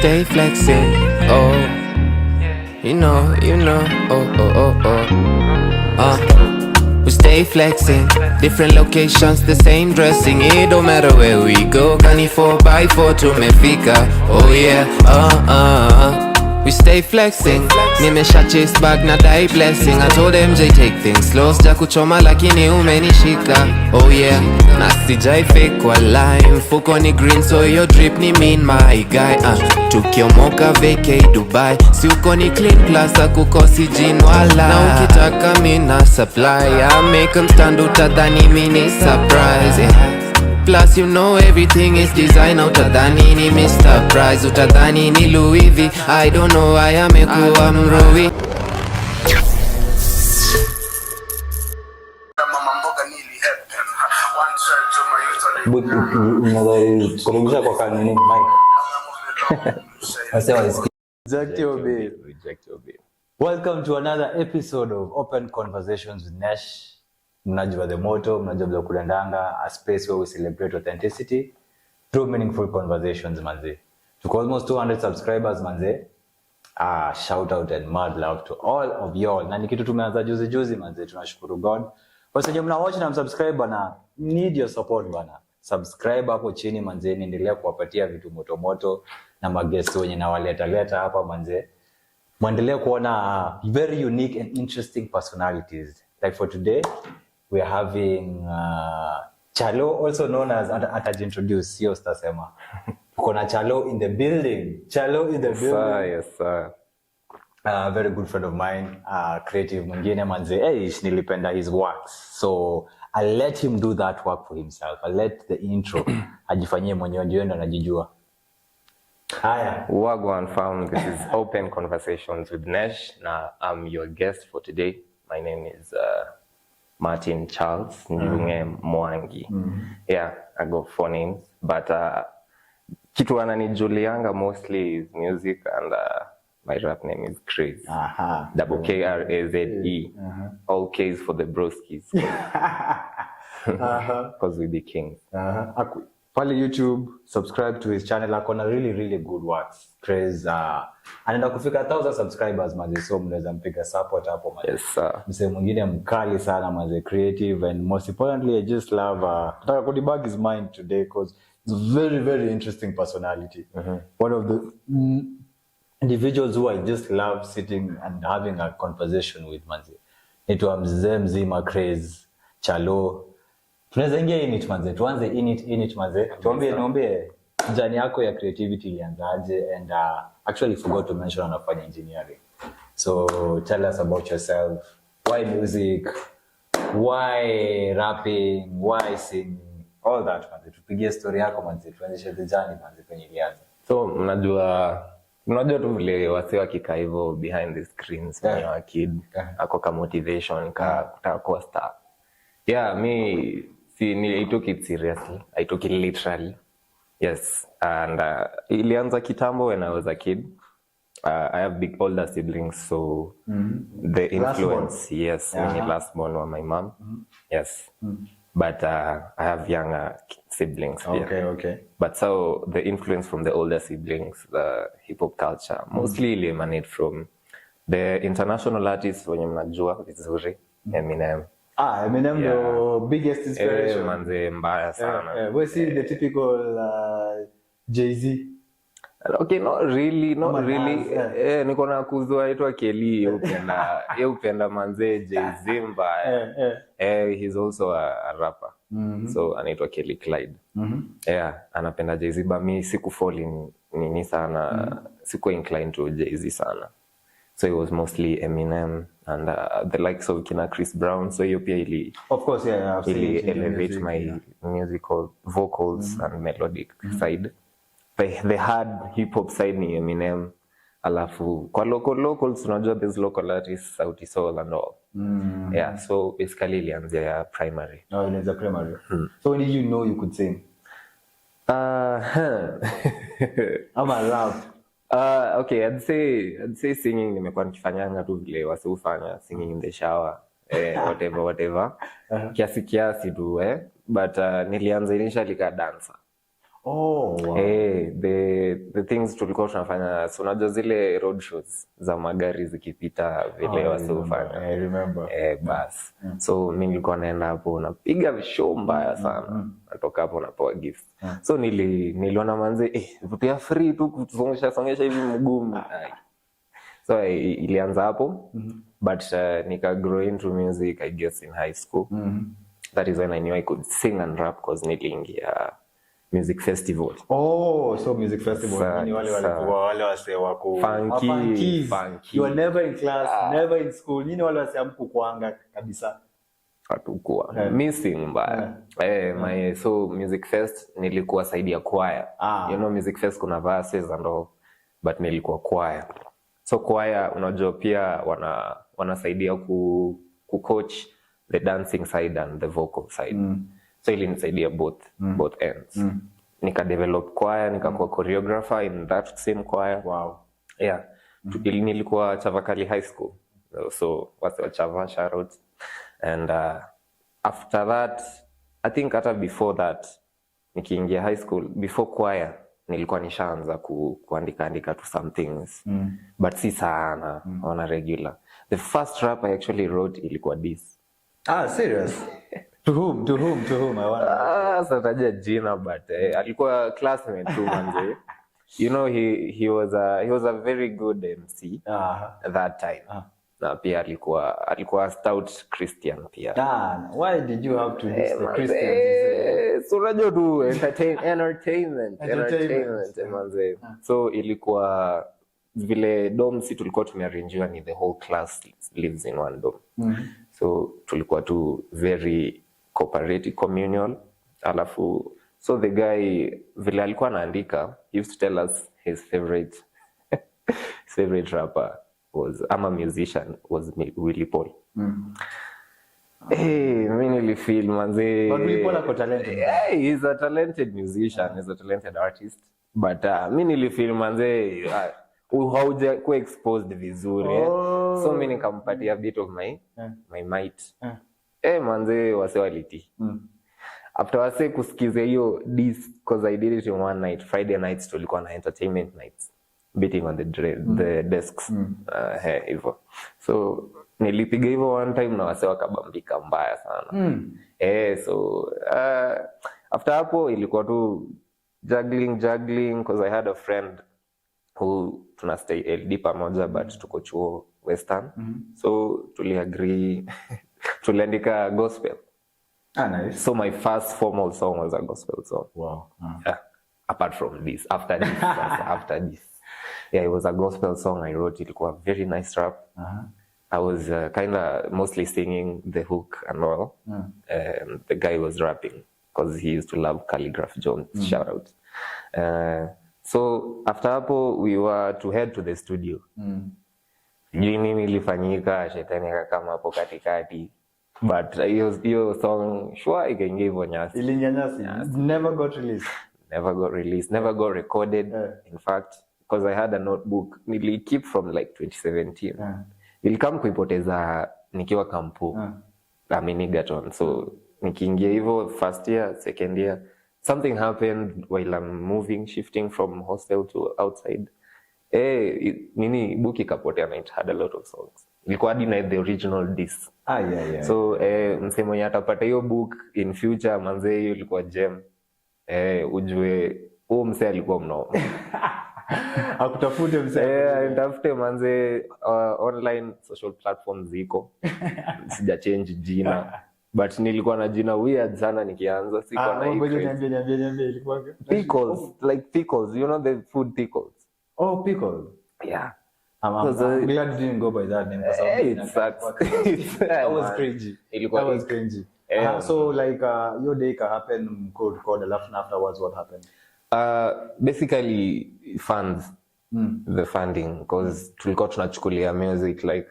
stay flexing. Oh, you know, we stay flexing. Different locations, the same dressing. It don't matter where we go. Kani 4x4 tumefika. Oh yeah, we stay flexing. Nimesha chase bag na die blessing. I told MJ take things slow. Sija kuchoma lakini umenishika. Oh yeah, na sijai fake kwa line. Mfuko ni green so your drip ni mean my guy. Tukiomoka vacay Dubai. Si uko ni clean plus akukosi jin wala. Na ukitaka mina supply. I make them stand utadhani mini surprise yeah. Plus you know everything is design. Utadhani ni Mr. Price. Utadhani ni Louis V. I don't know why amekuwa mrowi. Kurudisha kwa kanini Mike. Reject your babe. Welcome to another episode of Open Conversations with Nesh. Mnajua the motto, mnajua bila kudandanga, a space where we celebrate authenticity through meaningful conversations manze. Tuko almost 200 subscribers manze. Shout out and mad love to all of y'all. Na ni kitu tumeanza juzi manze, tunashukuru God. Kwa sababu mna watch na subscribe bana, need your support bana. Subscribe hapo chini manze, niendelea kuwapatia vitu moto na maguests wenye na waleta hapa manze. Muendelee kuona very unique and interesting personalities. Like for today, we are having Chalo, also known as introduce sio stasema. Kuna Chalo in the building. Yes, sir. Very good friend of mine, creative mwingine manze. Nilipenda his works. So I'll let him do that work for himself. I'll let the intro ajifanyie mwenyewe ndio ndo anajijua. Haya. Wagwan fam, this is Open Conversations with Nesh. Now I'm your guest for today. My name is Martin Charles Njunge Mwangi. Yeah, I got 4 names, but kitu ananijulianga mostly is music, and my rap name is Craze. Double K-R-A-Z-E. All K's for the broskies. Because we be kings. Pale YouTube, subscribe to his channel. Akona really good works. Craze. Anaenda kufika 1000 subscribers maze, so mnaweza mpiga support hapo maze. Yes sir. Msee mwingine mkali sana maze, creative, and most importantly I just love nataka kudebug his mind today because it's a very interesting personality. One of the individuals who I just love sitting and having a conversation with maze. Itwa mzee mzima Craze Chalo. Tunaweza ingia init manze, tuanze init manze. Tuambie jani yako ya creativity ilianzaje, and actually forgot to mention anafanya engineering. So tell us about yourself. Why music? Why rapping? Why singing? All that manze. Tupigie story yako manze, tuanzishe jani manze kwenye ilianza. So mnajua tu vile wase wakikaa hivyo behind the screens when you're a kid. Ako ka motivation kutaka kuwa star. Yeah, I took it seriously. I took it literally. Yes. And ilianza kitambo when I was a kid. I have big older siblings, so the influence, yes, last born was my mom. Yes. But I have younger siblings. Okay. But so the influence from the older siblings, the hip hop culture, mostly emanate from the international artists wenye mnajua vizuri, Eminem. Eminem, the biggest inspiration. Manze mbaya sana. We see the typical Jay-Z. Okay, not really. Niko na kuzua aitwa Kelly, upenda manze Jay-Z mbaya. He's also a rapper. So anaitwa Kelly Clyde. Yeah, anapenda Jay-Z, but mi sikufall in sana, siku inclined to Jay-Z sana. So it was mostly Eminem and the likes of Kina Chris Brown. So hiyo pia of course, yeah, I've seen elevate my musical vocals and melodic side. The hard hip hop side ni Eminem. Alafu kwa locals unajua there's local artists, Sauti Sol and all. Yeah, so basically ilianzia ya primary. Oh, ilianzia primary. So when did you know you could sing? I'm a rap. Okay, I'd say singing nimekuwa nikifanyanga tu vile wase ufanya, singing in the shower, whatever. Kiasi tu but nilianza initially ka dancer. Oh, wow. The things tulikuwa tunafanya, so unajua zile road shows za magari zikipita vile wasifanya. I remember. Bas. So mimi nilikuwa naenda hapo napiga show mbaya sana. Natoka hapo napewa gifts. So niliona manze vitu ya free tu kusongesha hivi mgumu. So ilianza hapo, but nika grow into music I guess in high school. That is when I knew I could sing and rap because niliingia music festival. Oh, so music festival ni wale wase wako funky. You are never in class, never in school. Nini wale wase amkukuanga kabisa? Hatukuwa missing mbaya. So music fest nilikuwa side ya choir. You know music fest kuna verses and all, but nilikuwa choir. So choir unajua pia wanasaidia ku coach the dancing side and the vocal side. So ilinisaidia both ends. Nika develop choir, nikakuwa choreographer in that same choir. Wow. Yeah. Nilikuwa Chavakali High School. So what's your Chava shout? And after that, I think hata before that, nikiingia high school, before choir, nilikuwa nishaanza kuandika to some things. But si sana on a regular. The first rap I actually wrote ilikuwa this. Serious? To whom? I wonder. Sataja jina, but alikuwa classmate tu manze. You know, he was a very good MC at that time. Na pia alikuwa stout Christian pia. Why did you have to list the Christians? So unajua tu entertainment manze. So ilikuwa vile dorms tulikuwa tumearrangewa ni the whole class lives in one dorm. So tulikuwa tu very cooperative, communal. Alafu so the guy vile alikuwa anaandika, he used to tell us his favorite rapper was musician was Willy Paul. Mimi nilifeel manze. But Willy Paul ako talented. He's a talented musician, he's a talented artist. But mimi nilifeel manze hauja ku exposed vizuri. So mimi nikampatia a bit of my might. Manze wase waliti. After wase kusikiza hiyo this because I did it in one night, Friday nights tulikuwa na entertainment nights, beating on the desks. Hivyo. So nilipiga hivyo one time na wase wakabambika mbaya sana. So after hapo ilikuwa tu juggling because I had a friend who tuna stay LD pamoja but tuko chuo Western. So tuliagree tuliandika gospel. Nice. So my first formal song was a gospel song. Wow. Apart from this, after this. Yeah, it was a gospel song I wrote. Ilikuwa very nice rap. I was kind of mostly singing the hook and all. The guy was rapping because he used to love Calligraph Jones. Shout out. So after hapo we were to head to the studio. Nini ilifanyika, shetani akakama hapo katikati. But hiyo song sure ikaingia hivyo nyasi. Ilinyanyasi. Never got released. Never got recorded. In fact, because I had a notebook nili keep from like 2017. Nilikam kuipoteza nikiwa kampu. Aminigaton. So nikiingia hivyo first year, second year, something happened while I'm shifting from hostel to outside. Nini book ikapotea and it had a lot of songs. Ilikuwa hadi na the original disc. Yeah. So msemo mwenye atapata hiyo book in future manze hiyo ilikuwa gem. Ujue huo mse alikuwa mnoma. Akutafute mse. Nitafute manze online social platforms ziko. Sija change jina. But nilikuwa na jina weird sana nikianza. Sikuwa na niambie ilikuwa. Pickles, you know the food pickles. Oh, pickles. Yeah. I'm glad you didn't go by that name. It sucks. That was cringy. That was cringy. So like your day can happen, could record and afterwards what happened? Basically funds. The funding, because tulikuwa tunachukulia music like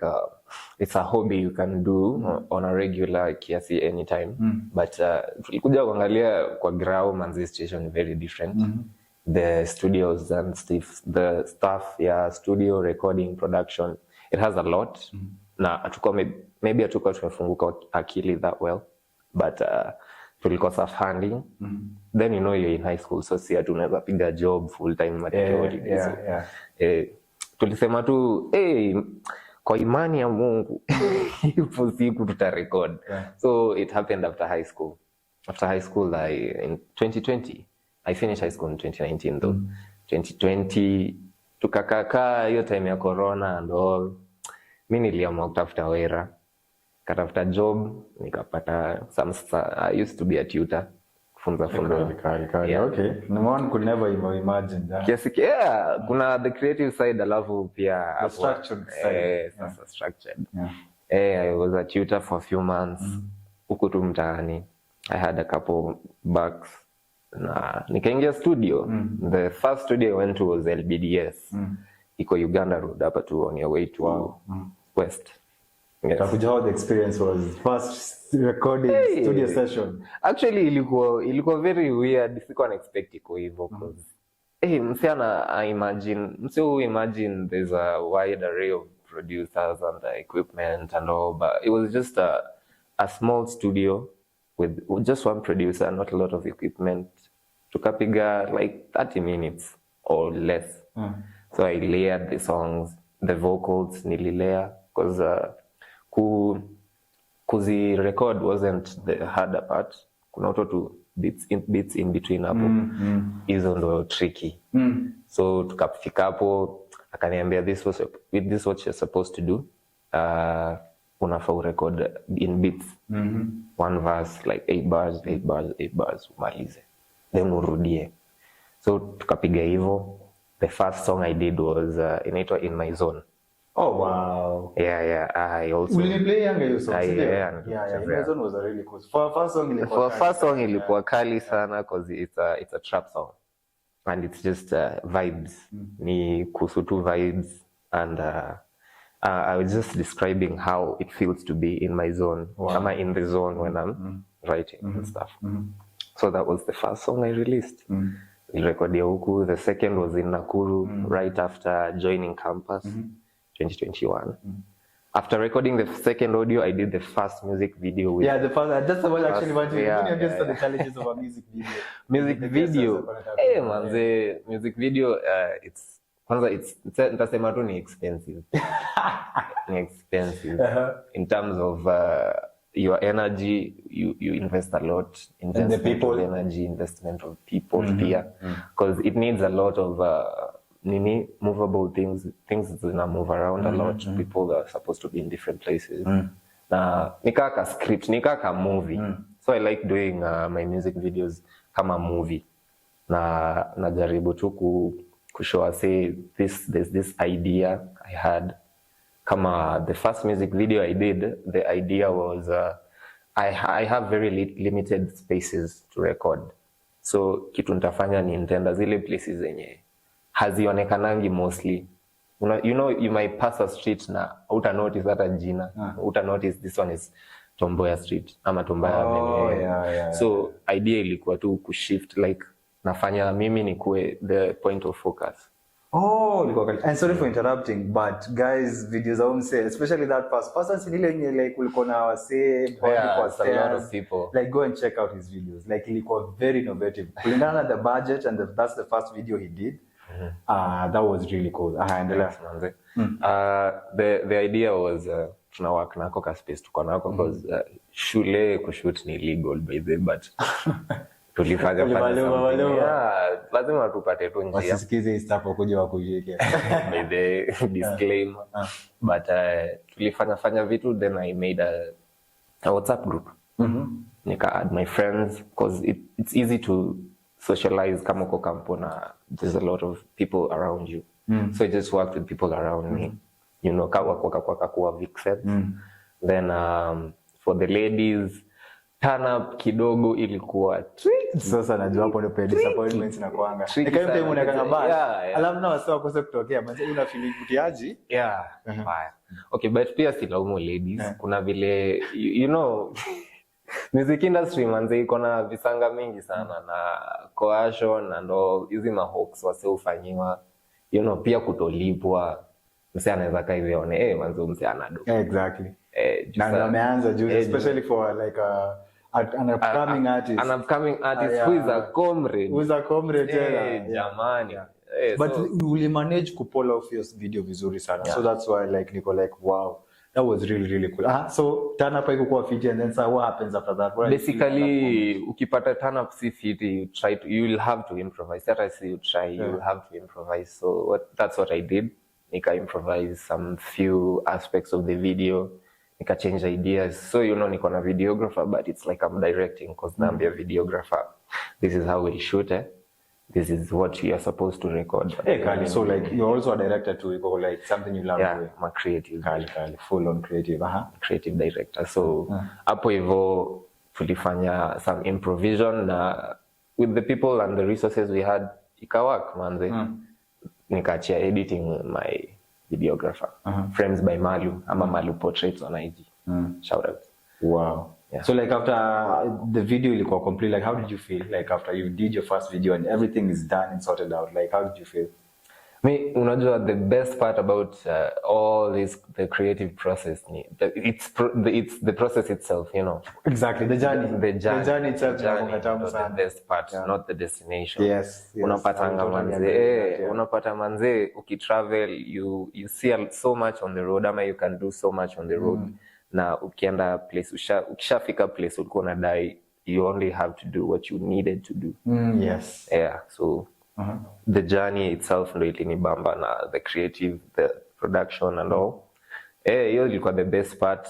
it's a hobby you can do on a regular kiasi anytime. But tulikuja kuangalia kwa grau manzi station very different. The studios and the stuff, studio recording, production, it has a lot. Na maybe hatukuwa tumefunguka akili that well, but tulikosa funding. Then you know you're in high school, so si tunaweza piga job full time material. Tulisema tu kwa imani ya Mungu ipo siku tutarecord. So it happened after high school. After high school, in 2020, I finished high school in 2019 though. 2020 tukakaka hiyo time ya corona and all. Mimi niliamua kutafuta wera. Katafuta job, nikapata I used to be a tutor. Funza. Okay. No one could never even imagine that. Yes, kuna the creative side alafu pia the structured side. Structured. I was a tutor for a few months. Huku tu mtaani. I had a couple bucks. Na nikaingia studio. The first studio I went to was LBDS. Iko Uganda Road hapa tu on your way to West. Yes. How the experience was first recording studio session. Actually ilikuwa very weird. Sikuwa expect iko hivyo cause imagine there's a wide array of producers and equipment and all, but it was just a small studio with just one producer, not a lot of equipment. Tukapiga like 30 minutes or less. So I layered the songs, the vocals nililea because kuzi record wasn't the harder part. Kuna tu bits in between hapo. Hizo ndo tricky. So tukafika hapo akaniambia this what you're supposed to do. Unafaa record in beats. One verse like 8 bars umalize. Then urudie. So tukapiga hivyo. The first song I did was inaitwa In My Zone. Oh wow. Yeah. I also. Will you play your song? Yeah. In My Zone was a really cool. For first song ilikuwa kali sana because it's a trap song. And it's just vibes. Ni kusutu vibes and I was just describing how it feels to be in my zone. Am I in the zone when I'm writing and stuff? So that was the first song I released. Nilirekodia huku. The second was in Nakuru right after joining campus, 2021. After recording the second audio, I did the first music video with... Yeah, the first... That's what actually what you understand the challenges of a music video. Music video. Hey, man, the music video, nitasema tu ni expensive. In terms of your energy, you invest a lot. And the people. Energy, investment of people here. Because it needs a lot of movable things that move around a lot. People are supposed to be in different places. Nikaka script, nikaka movie. So I like doing my music videos kama movie. Najaribu tu kushow say there's this idea I had. Kama the first music video I did, the idea was I have very limited spaces to record. So kitu nitafanya ni nitaenda zile places zenye hazionekanangi mostly. You might pass a street na uta notice hata jina. Uta notice this one is Tomboya Street ama Tomboya Avenue. So idea ilikuwa tu kushift like nafanya mimi nikuwe the point of focus. And sorry for interrupting, but guys, videos I won't say, especially that first person like ulikuwa na wase a lot of people. Like go and check out his videos. Like ilikuwa very innovative. Kulingana na the budget and that's the first video he did. That was really cool. The idea was tunawork nako ka space tuko nako because shule kushoot ni illegal by the but tulifanya lazima tupate tu njia. Wasisikize staff wakuja wakujike. By the disclaimer. But tulifanya vitu, then I made a WhatsApp group. Nika add my friends because it's easy to socialize kama uko kampo na there's a lot of people around you. So I just worked with people around me. You know, kwa vixen. Then for the ladies, turn up kidogo ilikuwa tricky. Sasa najua hapo ndio disappointments na kuanga. Nikaenda time unakanga bad. Alafu na wasao kosa kutokea, manze una feeling mtiaji? Yeah. Okay, but pia silaumu ladies. Kuna vile you know music industry manze iko na visanga mingi sana na coercion and all hizi mahawks wase ufanyiwa, you know, pia kutolipwa. Mse anaweza kai vione manze mse anado. Exactly. Na ameanza juu especially for like an upcoming artist. An upcoming artist who is a comrade. Who is a comrade jamani. But we managed to pull off your video vizuri sana. So that's why like niko like wow. That was really really cool. So turn up iko fiti, and then so what happens after that? Basically ukipata turn up si fiti, you will have to improvise. That I say you try, you will have to improvise. So that's what I did. Nika improvise some few aspects of the video. Nika change ideas. So niko na videographer, but it's like I'm directing because I'm a videographer. This is how we shoot it. This is what you are supposed to record. Hey, Kali, so like you're also a director too, you go like something you love. Yeah, I'm a creative. Kali, full on creative. Creative director. So hapo hivyo tulifanya some improvisation with the people and the resources we had, ikawak manze. Nikaachia editing my videographer. Frames by Malu, ama Malu Portraits on IG. Shout out. Wow. Yeah. So like after the video ilikuwa complete, like how did you feel? Like after you did your first video and everything is done and sorted out, like how did you feel? Unajua the best part about all this, the creative process, it's the process itself, Exactly, the journey itself. The best part, not the destination. Yes. Unapata manze, ukitravel, you see so much on the road, ama you can do so much on the road. Na ukienda place, ukishafika place ulikuwa unadai, you only have to do what you needed to do. Yes. Yeah, so the journey itself ndo ilinibamba, na the creative, the production and all. Hiyo ilikuwa the best part.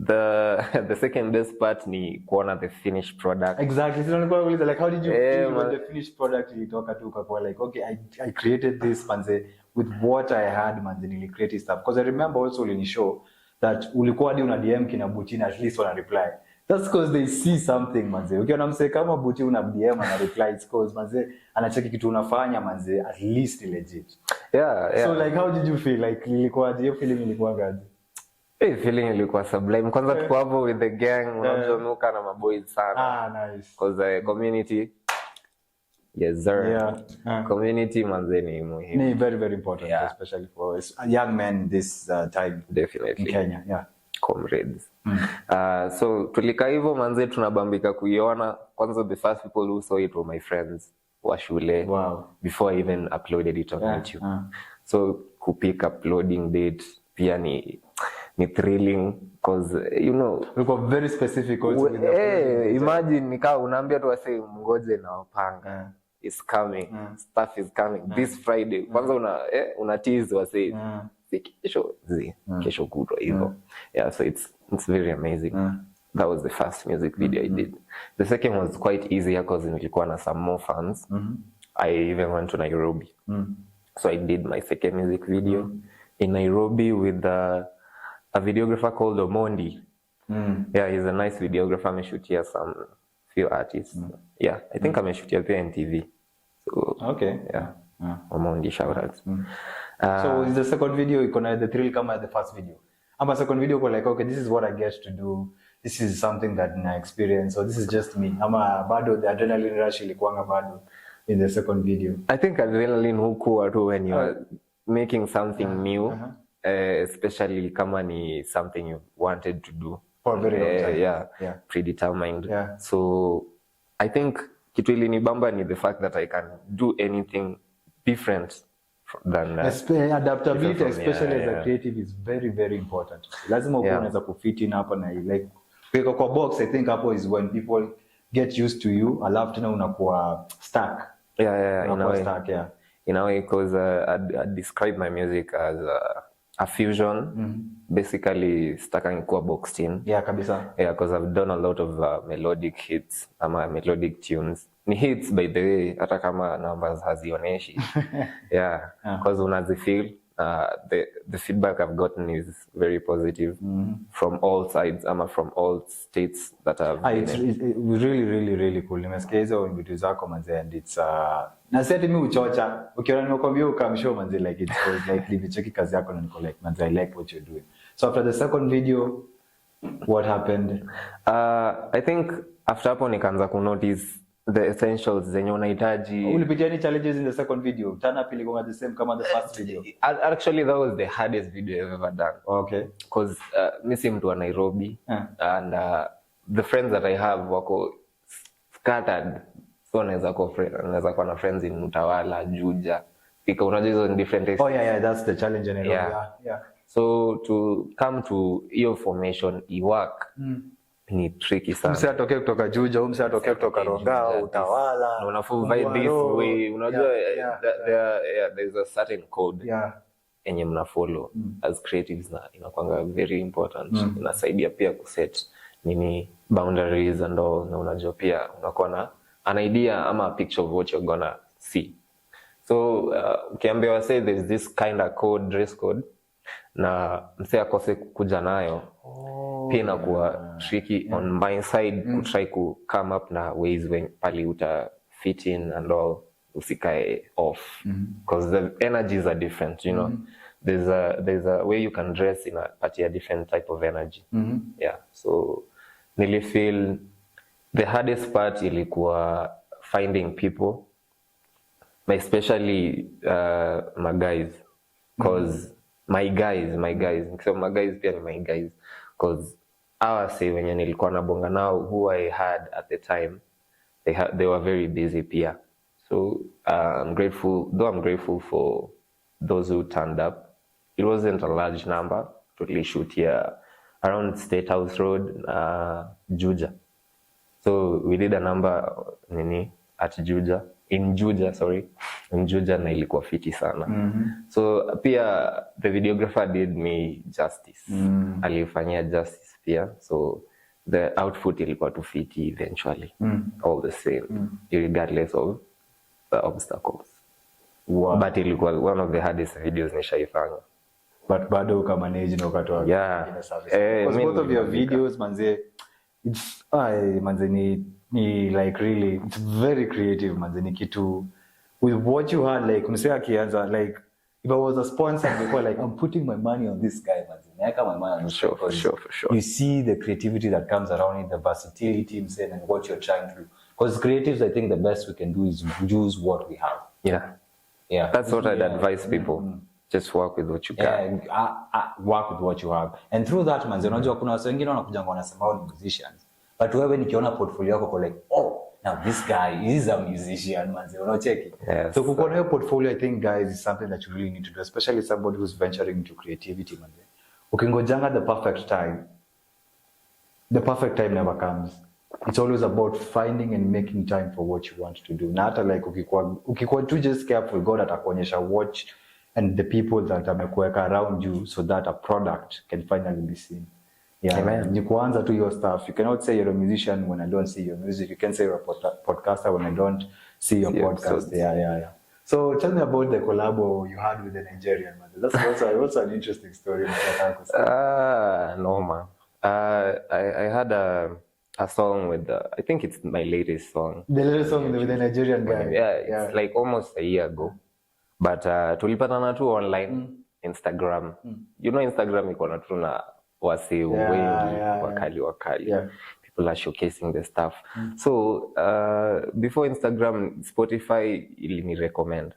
The second best part ni kuona the finished product. Exactly. So like how did you feel when the finished product ilitoka tu ukakuwa like okay, I created this manze with what I had manze, nili create stuff, because I remember also in show that ulikuwa hadi una DM kina Buti na at least wana reply. That's because they see something manze. Ukiona mse kama Buti una DM na reply, it's because manze anacheki kitu unafanya manze, at least legit. Yeah. So like how did you feel? Like ilikuwa hiyo feeling ilikuwa gaje? Feeling ilikuwa sublime. Kwanza tuko hapo with the gang, unajonuka na maboys sana. Nice. Because community. Yes sir. Community manze ni muhimu. Ni very very important, especially for young men this time. Definitely. In Kenya, comrades. So tulika hivyo manze, tunabambika kuiona. Kwanza the first people who saw it were my friends wa shule. Wow. Before I even uploaded it on YouTube. So kupick uploading date pia ni thrilling, because uko very specific also with imagine nikaa unaambia tu wase mngoje na wapanga. It's coming. Stuff is coming this Friday. Kwanza una tease wase kesho kutwa hivyo. Yeah, so it's very amazing. That was the first music video I did. The second was quite easier because nilikuwa na some more fans. I even went to Nairobi. So I did my second music video in Nairobi with a videographer called Omondi. Yeah, he's a nice videographer. Ameshutia some few artists. Yeah, I think ameshutia pia NTV. So okay. Yeah. Omondi, shout out. So is the second video iko na the thrill kama the first video? Ama second video uko like okay, this is what I get to do. This is something that I experience, or this is just me. Ama bado the adrenaline rush ilikuanga bado in the second video? I think adrenaline hukuwa tu when you are making something new. Especially kama ni something you wanted to do for a very long time. Yeah. Predetermined. So I think kitu ilinibamba ni the fact that I can do anything different than adaptability, especially as a creative, is very very important. Lazima unaweza kufit in hapa na like kwa box. I think hapo is when people get used to you, alafu tena unakuwa stuck. In a way, because I describe my music as a fusion, basically stuck kwa boxed in. Yeah, kabisa. Yeah, because I've done a lot of melodic hits, melodic tunes. Ni hits by the way, hata kama numbers hazionyeshi. Yeah, because unazifeel, the feedback I've gotten is very positive from all sides, from all states that I've been in. It's really really really cool. Nimesikia hizo vitu zako manze, and it's na sasa mimi uchocha ukiona nimekwambia ukamshow manze, like it's like nilicheki kazi yako na niko like manze, I like what you're doing. So after the second video, what happened? I think after hapo nikaanza ku notice the essentials zenye unahitaji. Ulipitia any challenges in the second video? Turn up ilikuwa the same kama the first video? Actually that was the hardest video I've ever done. Okay. Because mimi si mtu wa Nairobi and the friends that I have wako scattered, so naweza kuwa na friends in Utawala, Juja, Thika, unajua hizo ni different places. Oh yeah, that's the challenge in Nairobi. Yeah. So to come to hiyo formation work ni tricky sana. Mse atoke kutoka Juja, mse atoke kutoka Ronga, Utawala. Na unafuu vibe this way, unajua there's a certain code enye mna follow as creatives, na inakuanga very important. Inasaidia pia kuset nini boundaries and all, na unajua pia unakuwa na an idea ama a picture of what you're gonna see. So ukiambiwa say there's this kind of code, dress code, na mse akose kuja nayo, pia inakuwa tricky on my side to try to come up na ways when pali uta fit in and all, usikae off, because the energies are different, you know. There's a way you can dress in a different type of energy. Yeah, so nili feel the hardest part ilikuwa finding people, especially my guys, because my guys so my guys pia ni my guys, because our say wenye nilikuwa nabonga nao, who I had at the time, they were very busy pia. So I'm grateful for those who turned up. It wasn't a large number. Totally shoot here around State House Road, Juja. So we did a number at Juja, in Juja, na ilikuwa fiti sana. So pia the videographer did me justice. Alifanyia justice pia. So the output ilikuwa tu fiti eventually. All the same, regardless of the obstacles. Wow. But ilikuwa one of the hardest videos nishaifanya. But bado ukamanage na ukatoa because both of your videos manze, it's manze ni like really it's very creative manze, ni kitu with what you had, like msee akianza, like if I was a sponsor before, like I'm putting my money on this guy manze, naeka my money on this for sure. You see the creativity that comes around it, the versatility msee, and what you're trying to do, because creatives, I think the best we can do is use what we have. Yeah, that's what I'd advise people. Just work with what you got. Work with what you have. And through that manze, unajua kuna watu wengine wanakuja wanasema wao ni musicians. But wewe nikiona portfolio yako like, oh, now this guy is a musician manze, unacheki. So kukuona hiyo portfolio, I think guys, is something that you really need to do, especially somebody who's venturing into creativity manze. Ukingojanga the perfect time never comes. It's always about finding and making time for what you want to do. Na hata like ukikuwa too just careful, God atakuonyesha watch and the people that amekuweka around you so that a product can finally be seen. Ni kuanza tu your stuff. You cannot say you're a musician when I don't see your music. You can say you're a podcaster when I don't see your podcast. So tell me about the collab you had with the Nigerian man. That's also an interesting story. No man. I had a song with I think it's my latest song. The latest song with the Nigerian guy. It's like almost a year ago. But tulipatana tu online, Instagram. You know Instagram iko na tu na wasi wengi wakali. People are showcasing the stuff. So before Instagram, Spotify ilini recommend.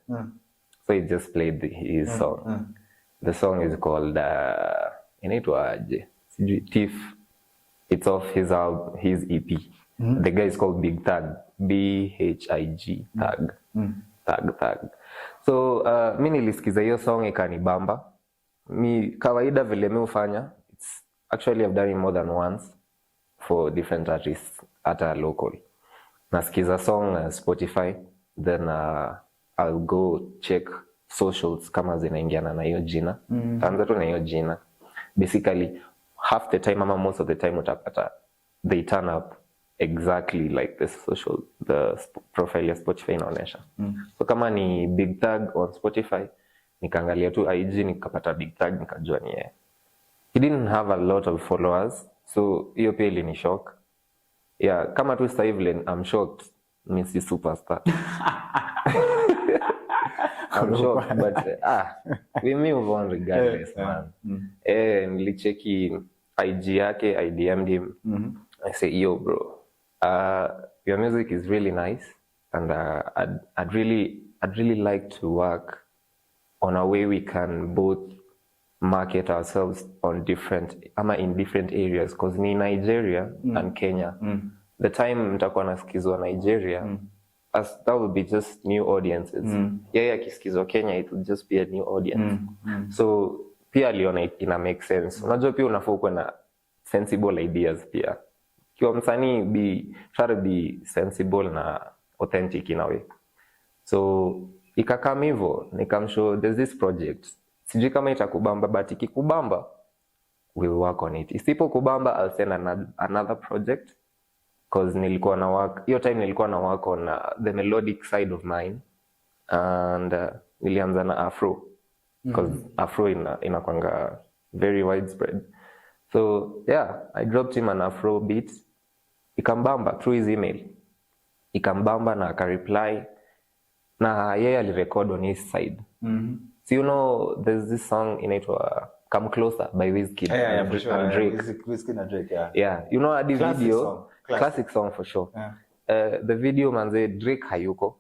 So he just played his song. The song is called inaitwa aje? Thief. It's off his album, his EP. The guy is called Big Thug. BHIG Thug. Thug. So mi nilisikiza hiyo song ikanibamba. Mi kawaida vile mi ufanya, it's actually I've done it more than once for different artists hata local. Nasikiza song Spotify, then I'll go check socials kama zinaingiana na hiyo jina. Taanza tu na hiyo jina. Basically half the time ama most of the time utapata they turn up exactly like the profile ya Spotify inaonesha. So kama ni Big Thug on Spotify, nikaangalia tu IG nikapata Big Thug, nikajua ni yeye. He didn't have a lot of followers, so hiyo pia ilini shock. Kama tu sasa hivi I'm shocked, mi si superstar. I'm shocked, but we move on regardless, man. Nilicheki IG yake, I DM'd him. I say, yo bro, your music is really nice, and I'd really like to work on a way we can both market ourselves on in different areas because ni Nigeria and Kenya. The time mtakuwa nasikizwa Nigeria, as that will be just new audiences. Yeye akisikizwa Kenya, it will just be a new audience. So pia aliona ina make sense. Unajua pia unafaa kuwa na sensible ideas pia. Kiwa msanii try to be sensible na authentic in a way. So ikakam hivyo, nikamshow there's this project. Sijui kama itakubamba, but ikikubamba we'll work on it. Isipo kubamba, I'll send another project because hiyo time nilikuwa na work on the melodic side of mine, and nilianza na afro because afro inakwanga very widespread. So yeah, I dropped him an afro beat, ikambamba through his email, ikambamba na akareply, na yeye alirecord on his side. So you know there's this song inaitwa Come Closer by Wizkid and Drake. Wizkid and Drake, yeah. Yeah, you know the video, classic song for sure. Yeah. The video manze Drake hayuko.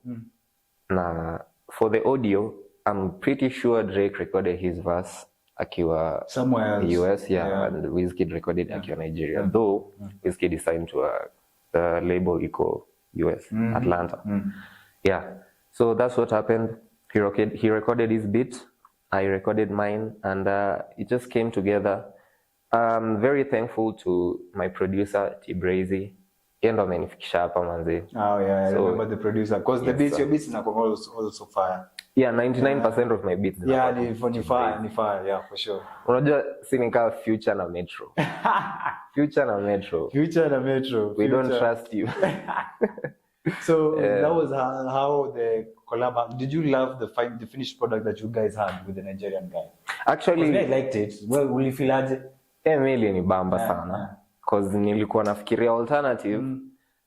Na for the audio, I'm pretty sure Drake recorded his verse akiwa somewhere else. US, and Wizkid recorded akiwa Nigeria. Though Wizkid is signed to the label iko US, Atlanta. Yeah. So that's what happened. He recorded his beat, I recorded mine, and it just came together. I'm very thankful to my producer T-Brazy. Yeye ndo amenifikisha hapa manze. Oh yeah, I remember the producer because yes, your beats are also fire. Yeah, 99% of my beats. Yeah, ni fire, yeah, for sure. Unajua si nika Future na Metro. Future na Metro. We don't trust you. So that was how the collab. Did you love the finished product that you guys had with the Nigerian guy? Actually, I liked it. Well, will you feel aje? Mili ni bamba sana. Because nilikuwa nafikiria alternative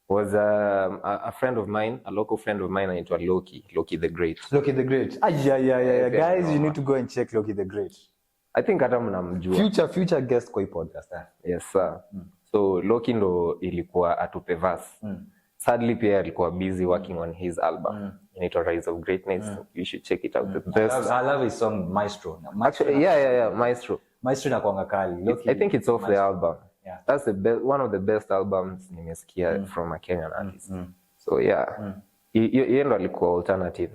was a friend of mine, a local friend of mine anaitwa Loki the Great. Loki the Great. Yeah. Guys, you need to go and check Loki the Great. I think hata mnamjua. Future guest kwa hii podcast. Yes sir. So Loki ndo ilikuwa atupe verse. Sadly pia alikuwa busy working on his album. Inaitwa Rise of Greatness. You should check it out. I love his song Maestro. Actually, yeah, Maestro. Maestro inakuanga kali. I think it's off the album. Yeah. That's one of the best albums nimesikia from a Kenyan artist. So yeah, yeye ndo alikuwa alternative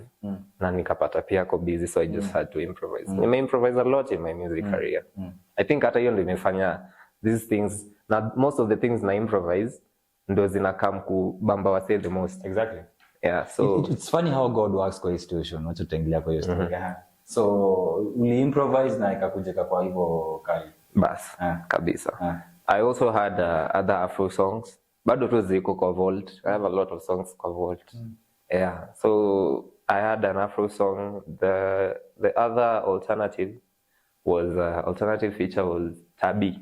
na nikapata pia ako busy, so I just had to improvise. Nime-improvise a lot in my music career. I think hata hiyo ndo imefanya these things, na most of the things na improvise ndo zinakam kubamba wase the most. Exactly. Yeah, so it's funny how God works kwa situation. Wacha tuendelea kwa hiyo story. So uli improvise na ikakujeka kwa hivyo kali. Bas, kabisa. I also had other Afro songs. Bado tu ziko kwa Vault. I have a lot of songs kwa Vault. Yeah. So I had an Afro song. The other alternative feature was Tabi.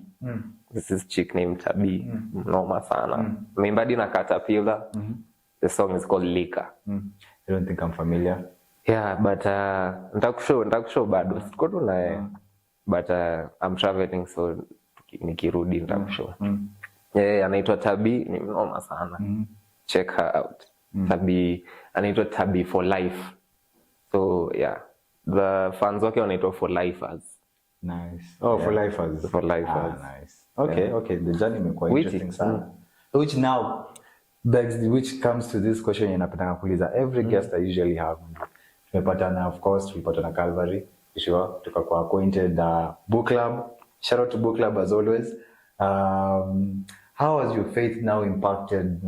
This is chick named Tabi. Noma sana. Mimbadi na Caterpillar. The song is called Lika. I don't think I'm familiar. Yeah, but nitakushow bado. Siko tu naye. But I'm traveling, so nikirudi nitakushow. Yeah, anaitwa Tabi, ni noma sana. Check her out. Tabi, anaitwa Tabi for life. So yeah, the fans wake wanaitwa for lifers. Nice. Oh, yeah. For lifers. For lifers. Nice. Okay, the journey imekuwa interesting sana. Which now which comes to this question yanapatana kuuliza every guest I usually have. Tumepatana, of course, tulipatana Calvary. Sure, tukakuwa acquainted book club. Shout out to book club as always. How has your faith now impacted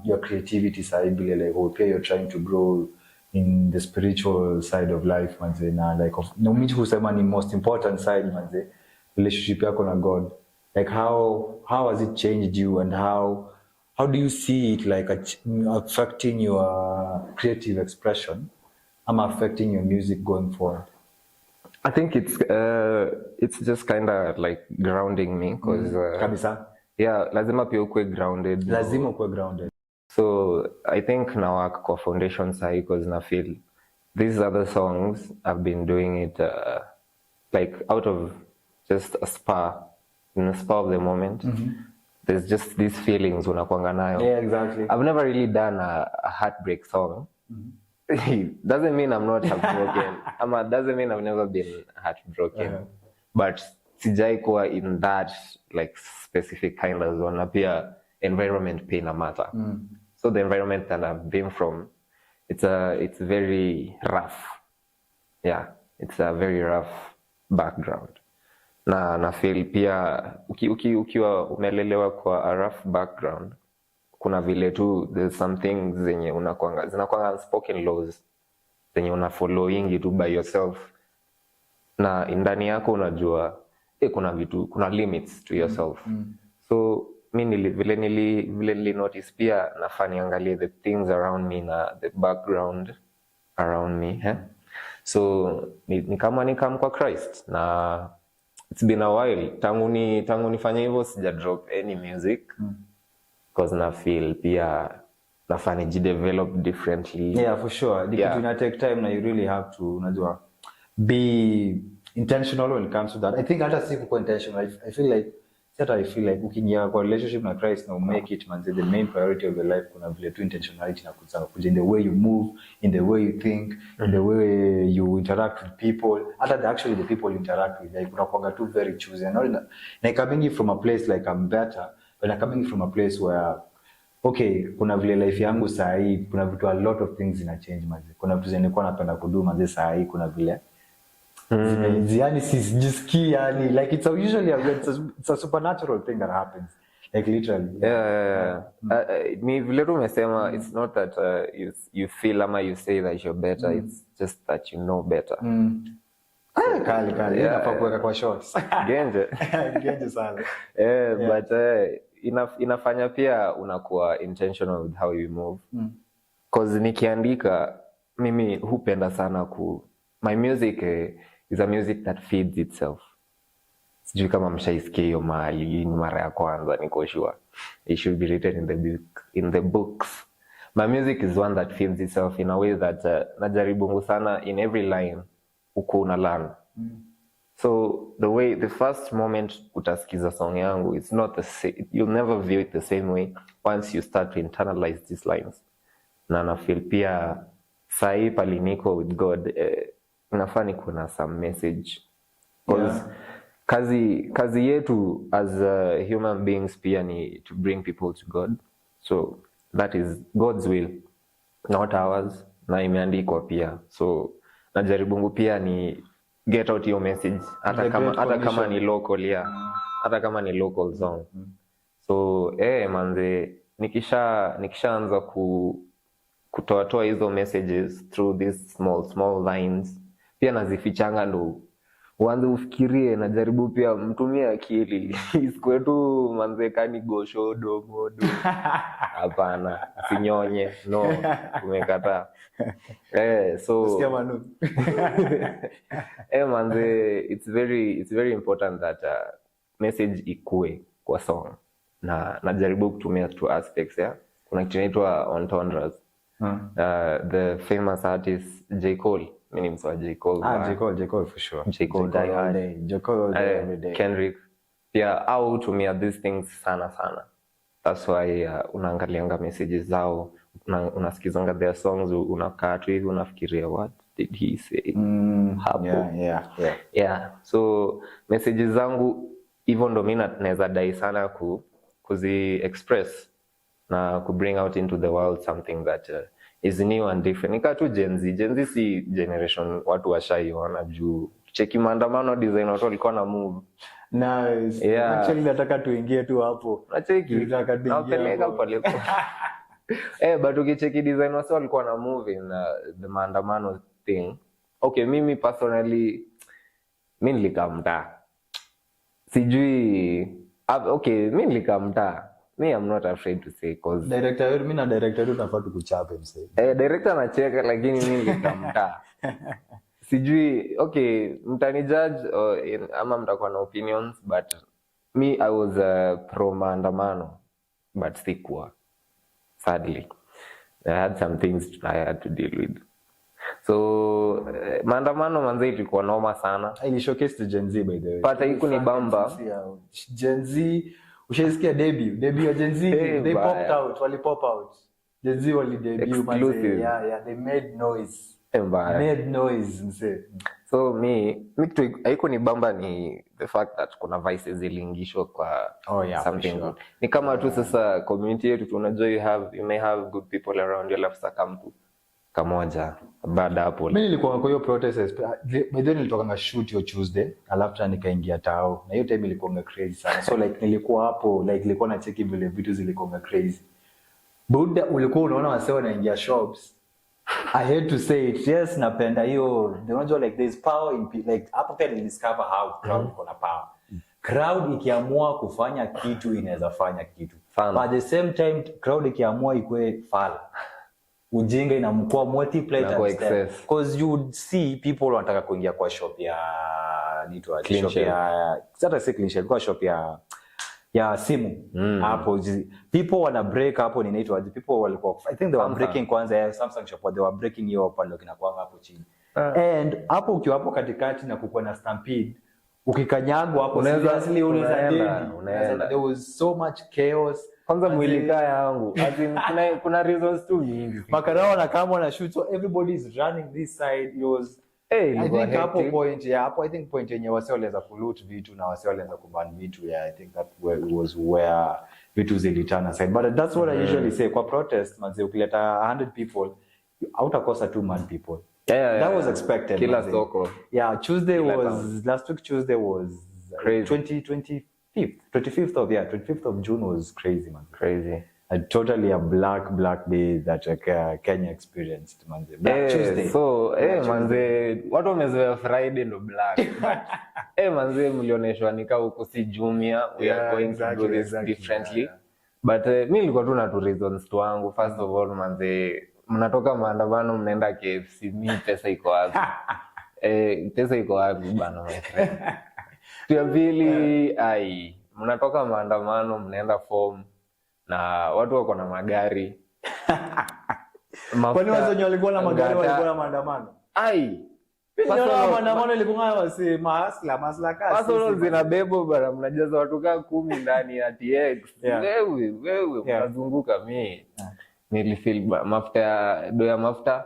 your creativity side? Like, okay, you're trying to grow in the spiritual side of life, manze, na like no mimi husema ni most important side, manze, relationship yako na God. Like how has it changed you, and how do you see it like affecting your creative expression? Affecting your music going forward? I think it's just kind of like grounding me because kabisa. Yeah, lazima pia ukwe grounded. Lazima ukwe grounded. So I think na work kwa foundation sahi because na feel these other songs I've been doing it like out of just in a spur of the moment. There's just these feelings unakuanga nayo. Yeah, exactly. I've never really done a heartbreak song. Doesn't mean I'm not heartbroken. Doesn't mean I've never been heartbroken. but sijai kuwa in that like specific kind of zone, na pia environment pia ina matter. So the environment that I've been from, it's very rough. Yeah, it's a very rough background. Na feel pia ukiwa umelelewa kwa a rough background, kuna vile tu there's something zenye zinakuanga unspoken laws zenye una following tu by yourself, na ndani yako unajua kuna vitu, kuna limits to yourself. So mi vile nili notice pia nafaa niangalie the things around me na the background around me, so ni kama kwa Christ, na it's been a while tangu nifanye hivyo, sija drop any music because na feel pia nafaa nijidevelop differently. Yeah, for sure. The kitu ina take time, na you really have to, unajua, be intentional when it comes to that. I think hata si kuwa intentional. I feel like ukiingia kwa relationship na Christ na make it manze, the main priority of your life, kuna vile tu intentionality na kuja in the way you move, in the way you think, in the way you interact with people, hata actually the people you interact with, like unakuanga tu very choosy. Na coming from a place like I'm better, but I'm coming from a place where okay, kuna vile life yangu saa hii, kuna vitu, a lot of things ina change manze. Kuna vitu zenye nilikuwa napenda kudu manze, saa hii kuna vile yani sijisikii, yani like it's a supernatural thing that happens, like literally. Ni vile tu umesema, it's not that you feel ama you say that you're better, it's just that you know better. Kali inafaa kuweka kwa shorts genje sana. But inafanya pia unakuwa intentional with how you move, cause nikiandika mimi hupenda sana my music is a music that feeds itself. Sijui kama mshaisikia hiyo mahali mara ya kwanza, niko sure it should be written in the books. My music is one that feeds itself in a way that najaribu sana in every line uko una learn. So the first moment utasikiza song yangu, it's not the same, you'll never view it the same way once you start to internalize these lines. Na feel pia sahi pali niko with God, inafaa niko na some message. Kazi yetu as human beings pia ni to bring people to God. So that is God's will, not ours, na imeandikwa pia. So najaribu pia ni get out your message, hata kama ni local, hata kama ni local song. So manze, nikishaanza kutoa hizo messages through these small lines, pia nazifichanga ndo uanze ufikirie. Najaribu pia mtumie akili isikuwe tu manze kani goshodo modo. Hapana, sinyonye, no, umekataa. So manze, it's very important that message ikue kwa song, na najaribu kutumia two aspects. Kuna kitu inaitwa entendres. The famous artist J. Cole, mimi mswa J. Cole. J. Cole for sure. J. Cole die hard. J. Cole every day. Kendrick pia au tumia these things sana. That's why unaangalianga messages zao, unasikizanga their songs, unakaa tu hivi unafikiria what did he say hapo. Yeah. So messages zangu hivyo ndo mimi naweza dai sana kuzi express na ku bring out into the world something that is new and different. Nika tu Gen Z si generation watu washaiona juu cheki maandamano design watu walikuwa na move. Nice. Actually nataka tuingie tu hapo. Nacheki napeleka pale. But ukicheki design watu walikuwa na move in the maandamano thing. Okay, mimi personally mimi nilikamta. Sijui okay, mimi nilikamta. Me, I'm not afraid to say cause director tunafaa tukuchape msee. Director anacheka lakini mimi nilikamta. Sijui, okay, mtani judge ama mtakuwa na opinions, but me, I was pro maandamano, but sikuwa. Sadly, I had some things I had to deal with. So maandamano manze ilikuwa noma sana. Ili showcase to Gen Z by the way. Pata hiku ni bamba. Gen Z, ushaisikia debut ya Gen Z, they popped out, wali pop out. Gen Z wali debut manze. Yeah, they made noise. Made noise mse. So mi kitu haiko ni bamba ni the fact that kuna vices ziliingishwa kwa something sure. good. Ni kama tu sasa community yetu tunajua you may have good people around you, alafu saka mtu kamoja baada hapo. Mimi nilikuwa kwa hiyo protest by then nilitoka shoot hiyo Tuesday, alafu nikaingia tao. Na hiyo time ilikuwa crazy sana. So like nilikuwa hapo, like nilikuwa na check vile vitu zilikuwa crazy. Buda ulikuwa unaona wasee wanaingia shops. I hate to say it, yes, napenda hiyo. Unajua like there's power in like hapo pia discover how crowd iko na power. Crowd ikiamua kufanya kitu inaweza fanya kitu. But at the same time crowd ikiamua ikue fala. Ujinga inamkuwa multiply times because you would see people wanataka kuingia kwa shop ya shop ya sasa si clean shop, kwa shop ya simu hapo people wana break hapo inaitwa people walikuwa I think they were breaking kwanza ya Samsung shop, they were breaking hiyo pale kinakuwa hapo chini and hapo ukiwa hapo katikati na kukuwa na stampede ukikanyagwa hapo seriously unaenda there was so much chaos. Kwanza mwili kaya yangu kuna reasons too nyingi makarao na kama wana shoot, so everybody is running this side. It was I think hapo point hapo I think point yenye wase walianza kuloot vitu na wase walianza kuban vitu I think that was where vitu zilitana side, but that's what I usually say kwa protest manze, ukileta 100 people hautakosa 2 man people. That was expected. Kila soko. Tuesday was last week. Tuesday was crazy. 25th of June was crazy, man. Crazy. Totally a black day that Kenya experienced, man. Black Tuesday. So, manze, watu wamezoea Friday ndo black. Manze, mlioneshwa nika huko si Jumia. We are going to do this differently. But mimi nilikuwa tu na two reasons tu wangu. First of all, manze, mnatoka maandamano mnaenda KFC, mimi pesa iko wapi? Pesa iko wapi bana, my friend? Ya pili, mnatoka maandamano mnaenda form na watu wako na magari. Kwani wazee walikuwa na magari walikuwa na maandamano? Pesa maandamano ilikuwa wasi masla kasi. Pesa zinabebo bana, mnajaza watu kama 10 ndani ya TX. Wewe unazunguka mimi. Nilifeel mafuta do ya mafuta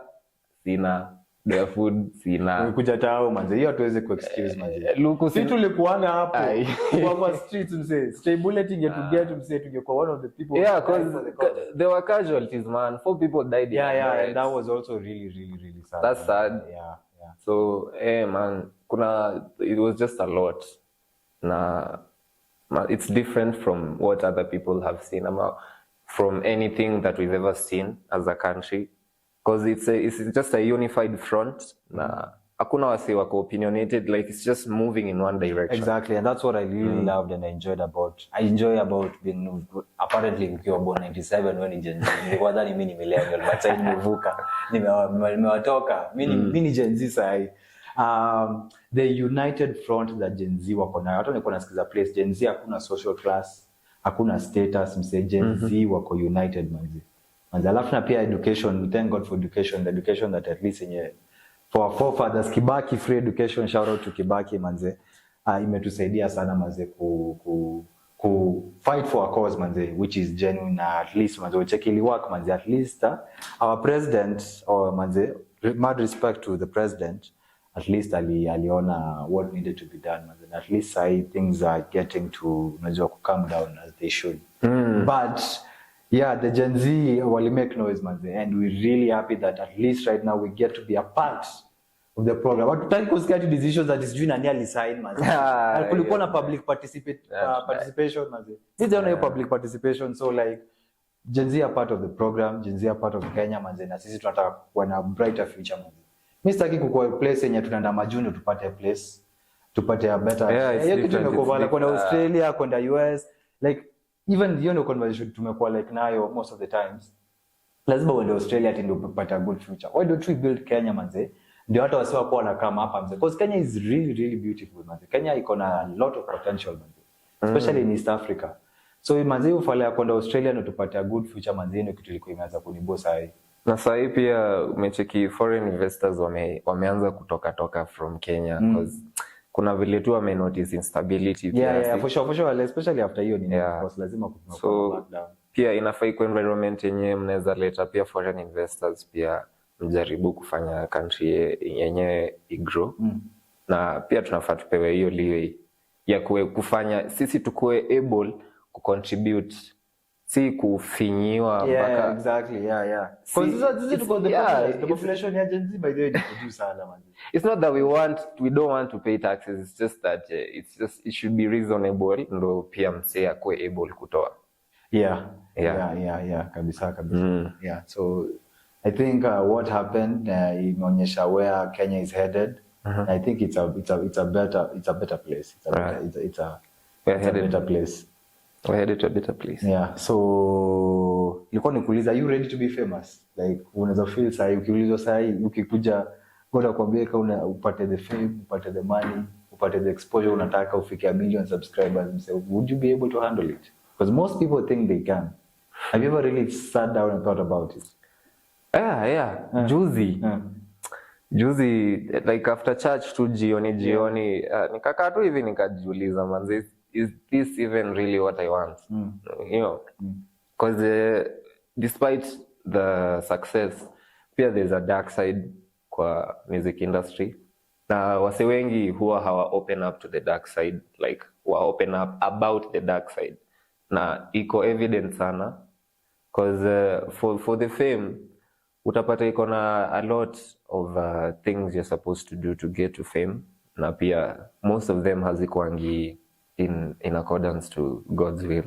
sina, do ya food sina. Kuja tao manze, hiyo hatuwezi ku excuse manze. Sisi tulikuanga hapo kwa streets mse. Stay bulleting to get mse tungekuwa one of the people. Because there were casualties, man. 4 people died. And that was also really sad. That's sad. So man, it was just a lot. It's different from what other people have seen. From anything that we've ever seen as a country, because it's just a unified front. Hakuna wasi wako opinionated, like it's just moving in one direction. Exactly, and that's what I really loved and I enjoy about being apparently ukiwa born 97 when Gen Z. Nilikuwa dhani mimi ni millennial, but sasa nimevuka, nimewatoka mimi ni Gen Z sasa. The united front that Gen Z wako nayo, hata nilikuwa nasikiza place Gen Z hakuna social class, hakuna status, mse Gen Z wako united manzi. Alafu na pia education, thank God for education, the education that at least for our forefathers, Kibaki free education, shout out to Kibaki manze. Imetusaidia sana manze ku fight for a cause manze, which is genuine, at least manze uchekili work manze, at least our president or manze, mad respect to the president, at least aliona what needed to be done manze. At least things are getting to unajua ku calm down as they should. But the Gen Z will make noise manze, and we're really happy that at least right now we get to be a part of the program. But trying to get decisions that is doing a nearly sign manze. Kulikuwa na public participation manze. This is only public participation, so like Gen Z are part of the program, Gen Z are part of Kenya manze, na sisi tunataka kuwa na brighter future manze. Mimi sitaki kukua place yenye tunaenda majuno tupate place, tupate a better. Hiyo kitu imekuwa kwenda Australia, kwenda US, like even you know conversation tumekuwa like nayo most of the times. Lazima uende Australia ati ndio upate a good future. Why don't we build Kenya manze? Ndio hata wasiwa kwa na kama hapa manze. Because Kenya is really beautiful manze. Kenya iko na a lot of potential manze. Especially in East Africa. So manze ufala kwenda Australia ndio tupate a good future manze, ndio kitu ilikuwa imeanza kunibosa hii. Na sasa pia umecheki foreign investors wameanza kutoka from Kenya because kuna vile tu wame notice instability pia. For sure, especially after hiyo because lazima so pia inafaa iko environment yenye mnaweza leta pia foreign investors pia mjaribu kufanya country yenyewe igrow. Na pia tunafaa tupewe hiyo leeway ya kufanya sisi tukue able kucontribute, si kufinyiwa mpaka. Exactly, because the population ya Gen Z by the way produce sana man. It's not that we don't want to pay taxes, it's just that it should be reasonable ndo pia msee akue able kutoa. Yeah, kabisa. Yeah, so I think what happened imeonyesha where Kenya is headed. I think it's a better place. It's a better place. We're headed to a better place. Yeah, so nilikuwa nikuuliza, are you ready to be famous? Like unaweza feel sahi ukiulizwa sahi ukikuja God akwambia kama upate the fame, upate the money, upate the exposure unataka ufike a million subscribers, would you be able to handle it? Because most people think they can. Have you ever really sat down and thought about it? Yeah. Juzi like after church tu jioni nikakaa tu hivi nikajiuliza, manzi, is this even really what I want? You know, because despite the success, pia there's a dark side kwa music industry, na wase wengi huwa hawa open up to the dark side, like wa open up about the dark side, na iko evident sana because for the fame utapata iko na a lot of things you're supposed to do to get to fame, na pia most of them hazikuangi in accordance to God's will.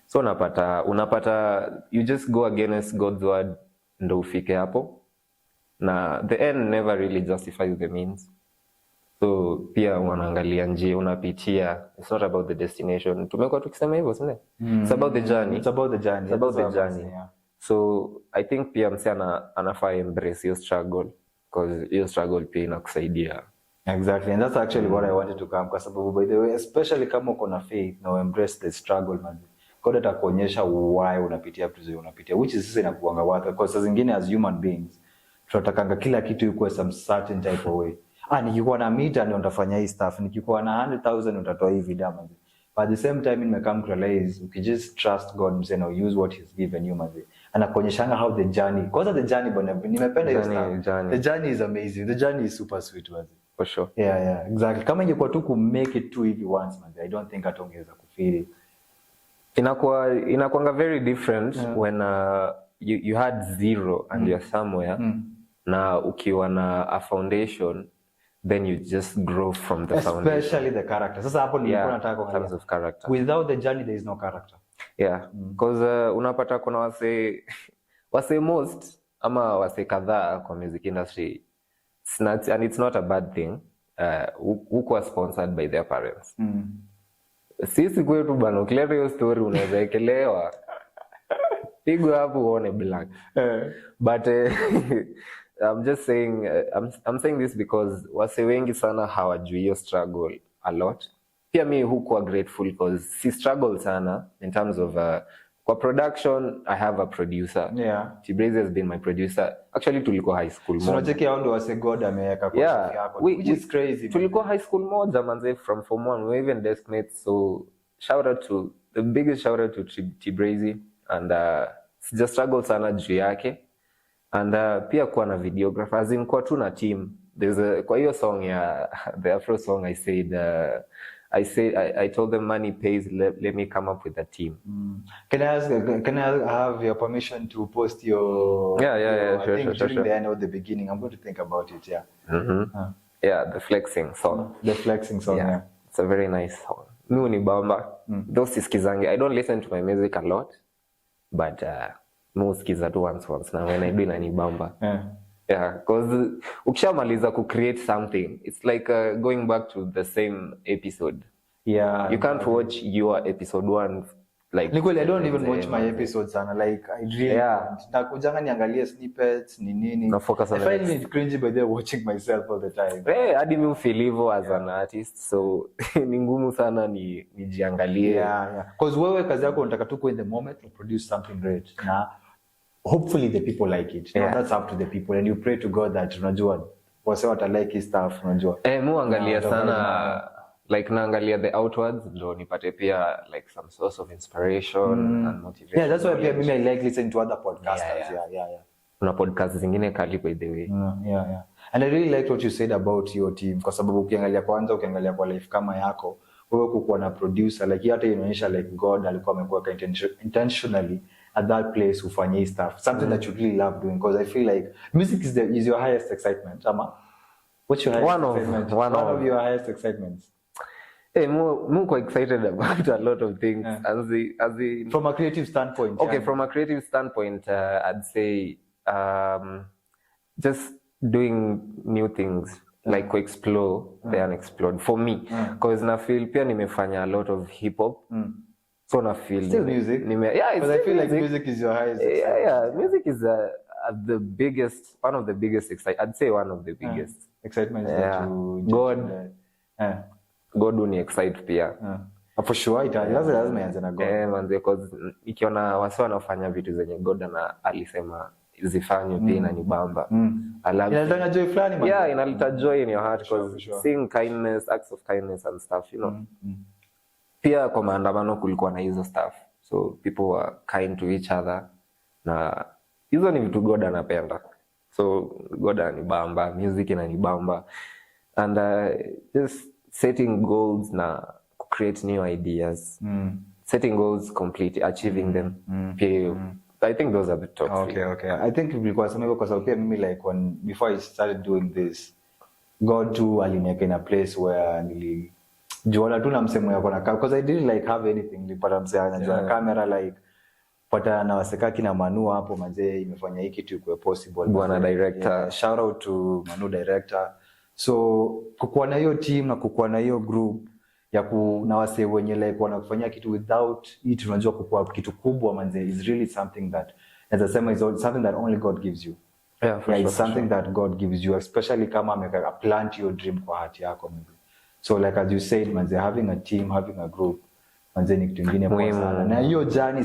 So unapata you just go against God's word ndo ufike hapo, na the end never really justifies the means. So pia wanaangalia njia unapitia, it's not about the destination. Tumekuwa tukisema hivyo, sio? It's about the journey. Yeah. So I think pia mse anafaa embrace your struggle, because your struggle pia inakusaidia. Exactly, and that's actually what I wanted to come, kwa sababu by the way, especially kama uko na faith na embrace the struggle man, God atakuonyesha why unapitia vitu unapitia, which is sasa inakuanga worth, because saa zingine as human beings tunatakanga kila kitu ikuwe some certain type of way. Nikikuwa na mita ndio nitafanya hii stuff, nikikuwa na 100,000 utatoa hii video man. But at the same time nimekam to realize you just trust God mse na use what he's given you man. Anakuonyeshanga how the journey, because the journey bwana, nimependa hiyo stuff. The journey is amazing. The journey is super sweet man. For sure. Yeah, exactly. Kama ingekuwa tu ku make it to hivi once man, I don't think atongeza kufeel. Inakuanga very different when you had zero and you're somewhere. Na ukiwa na a foundation, then you just grow from the foundation. Especially the character. Sasa hapo nilikuwa nataka kuangalia. In terms of character. Without the journey there is no character. Yeah, because unapata kuna wase most ama wase kadhaa kwa music industry, and it's not a bad thing, who are sponsored by their parents. Sisi kwetu bana, ukileta hiyo story unaweza ekelewa pigwa hapo uone blank. But I'm just saying, I'm saying this because wase wengi sana hawajui hiyo struggle a lot. Pia mi hukuwa grateful because si struggle sana in terms of kwa production. I have a producer. Yeah. T-Brazy has been my producer. Actually tulikuwa high school moja. So unacheki hao ndio wase God ameweka kwa yeah. yako. Which is crazy. Tulikuwa high school moja manze, from form 1. We were even desk mates. So the biggest shout out to T-Brazy, and sija struggle sana juu yake. And pia kuwa na videographer, as in kwa tu na team. Kwa hiyo song ya the Afro song I told them money pays, let me come up with a team. Can I have your permission to post your sure. During the end or the beginning, I'm going to think about it. Yeah, the flexing song. Yeah. It's a very nice song. Mi ni bamba. Those iskizange. I don't listen to my music a lot, but most skiza tu once na when I do ni bamba. Yeah, because ukishamaliza ku create something, it's like going back to the same episode. Yeah, you can't watch your episode 1 like. Nikweli, I don't even watch my episodes sana, like I really nakujanga niangalie snippets ni nini. Na focus on it. I find it cringy by there watching myself all the time. Hadi mimi feel hivyo as an artist, so ni ngumu sana nijiangalie. Yeah. Because wewe kazi yako unataka tu in the moment to produce something great. Na hopefully the people like it. Now that's up to the people, and you pray to God that unajua wase wata like his stuff, unajua. Muangalia sana like naangalia the outwards ndo nipate pia like some source of inspiration and motivation. Yeah, that's why pia mimi I like listening to other podcasters. Yeah. kuna podcast zingine kali by the way. Yeah. And I really liked what you said about your team kwa sababu ukiangalia kwa life kama yako wewe kukuwa na producer like hata inaonyesha like God alikuwa amekuwa intentionally at that place ufanye stuff something that you really love doing because I feel like music is your highest excitement ama what's your highest excitement? One of your highest excitements. I'm quite excited about a lot of things as from a creative standpoint. Okay, from a creative standpoint, I'd say just doing new things like explore the unexplored for me because na feel pia nimefanya a lot of hip hop. So na feel still music. Because I feel like music is your highest excitement. Yeah, music is the biggest, one of the biggest I'd say one of the biggest excitements that you God uni excite pia. For sure lazima ianze na God. Manze because ikiona wase wanafanya vitu zenye God na alisema zifanywe pia inanibamba. Inaleta joy fulani man. Yeah, inaleta joy in your heart because seeing kindness, acts of kindness and stuff, you know. Pia kwa maandamano kulikuwa na hizo stuff. So people were kind to each other. Na hizo ni vitu God anapenda. So God ananibamba, music inanibamba. And just setting goals na create new ideas. Setting goals completely, achieving them. I think those are the top three. Okay. I think because mimi like before I started doing this, God too aliniweka in a place where nilijuana tu na msemo yako na because I didn't like have anything. Nilipata msemo anajua camera like pata na wasekaki na Manu hapo manze imefanya hiki kitu kwa possible. Bwana director. Shout out to Manu director. So kukuwa na hiyo team na kukuwa na hiyo group ya na wase wenye like wanafanya kitu without it unajua kukua kitu kubwa manze is really something that as I say is something that only God gives you. It's something that God gives you especially kama ameka plant your dream kwa heart yako maybe. So like as you said manze having a team, having a group manze ni kitu kingine poa sana. Na hiyo journey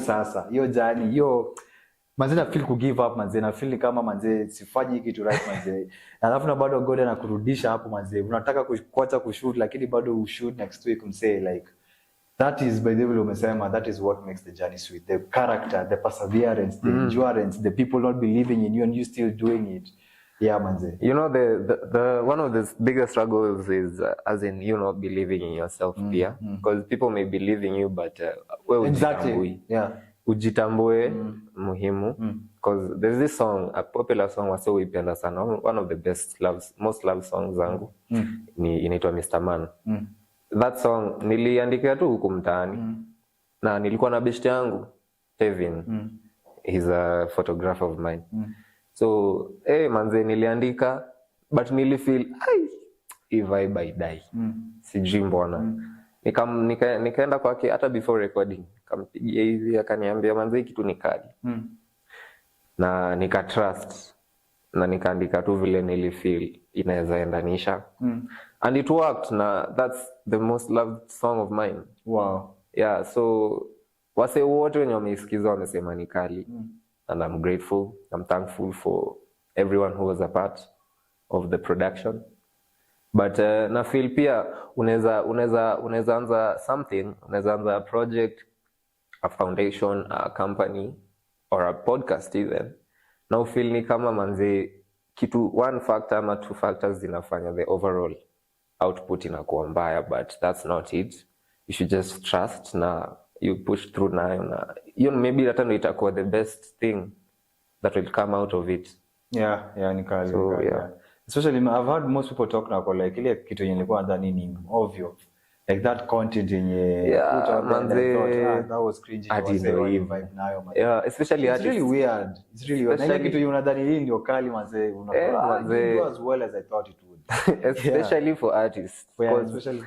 manze na feel ku give up manze na feel kama manze sifanyi kitu right manze alafu na bado God anakurudisha hapo manze unataka kuacha kushoot lakini bado ushoot next week say like that is by the way umesema that is what makes the journey sweet, the character, the perseverance, the endurance, the people not believing in you and you still doing it. Yeah manze, you know the one of the biggest struggles is as in you not believing in yourself pia because people may believe in you but exactly ujitambue muhimu because there's this song, a popular song wase uipenda sana, one of the most loved songs zangu ni inaitwa Mr. Man. That song niliandika tu huko mtaani na nilikuwa na best yangu Kevin, he's a photographer of mine. So manze niliandika but nilifeel if I die sijui mbona nikaenda kwake hata before recording kampigia hivi akaniambia manze kitu ni kali na nika trust na nikaandika tu vile nilifeel inaweza endanisha and it worked na that's the most loved song of mine. Wow. Yeah, so wase wote wenye wameisikiza wamesema ni kali and I'm grateful, I'm thankful for everyone who was a part of the production. But na feel pia unaweza anza something, unaweza anza a project, a foundation, a company or a podcast even. Now feel ni kama manze kitu one factor ama two factors zinafanya the overall output inakuwa mbaya, but that's not it. You should just trust na you push through na you know, maybe that itakuwa the best thing that will come out of it. Yeah, ni kali. So, yeah. Especially I've heard most people talk now like ile kitu yenye nilikuwa nadhani ni obvious, like that content yenye put out manze that was cringy vibe nayo manze. Yeah, especially it's really weird. It's really weird. Ile kitu yenye unadhani hii ndio kali manze unakuwa as well as I thought it would. Especially for artists. Especially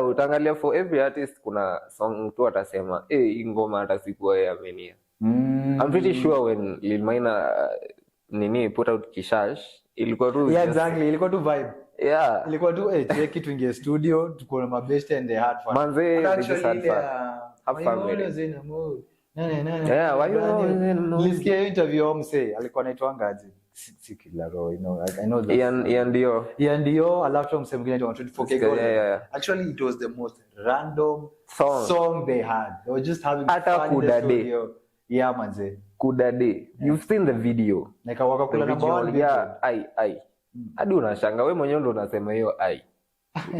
utangalia for every artist kuna song tu atasema hii ngoma hata sikuwa yamenia. I'm pretty sure when Lil Maina put out Kishash ilikuwa tu exactly ilikuwa tu vibe ilikuwa tu kitu ingie studio tuko na mabest and they had fun manze have fun why you nilisikia interview mse alikuwa anaitwa ngaje Sikilaro, you know, I know that Ian Dio alafu mse mwingine anaitwa 24K. Actually it was the most random song they had. They were just having fun in the studio. Yeah manze Kudade. You've seen the video. Like wakakula number 1 video. Yeah, ai. Hadi unashanga wewe mwenyewe ndo unasema hiyo ai.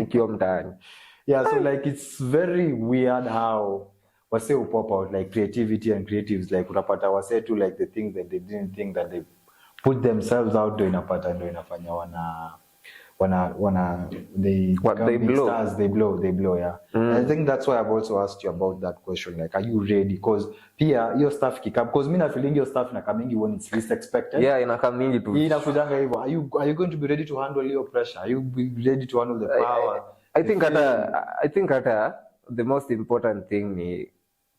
Ukiwa mtaani. Yeah, so like it's very weird how wase pop out like creativity and creatives like utapata wase to like the things that they didn't think that they put themselves out ndo inafanya they blow. Stars, they blow, yeah. I think that's why I've also asked you about that question, like, are you ready? Because pia your stuff kikam, because mimi na feeling your stuff inakaming when it's least expected. Yeah, inakaming tu. Inafujanga hivyo. Are you going to be ready to handle your pressure? Are you be ready to handle the power? I think the most important thing ni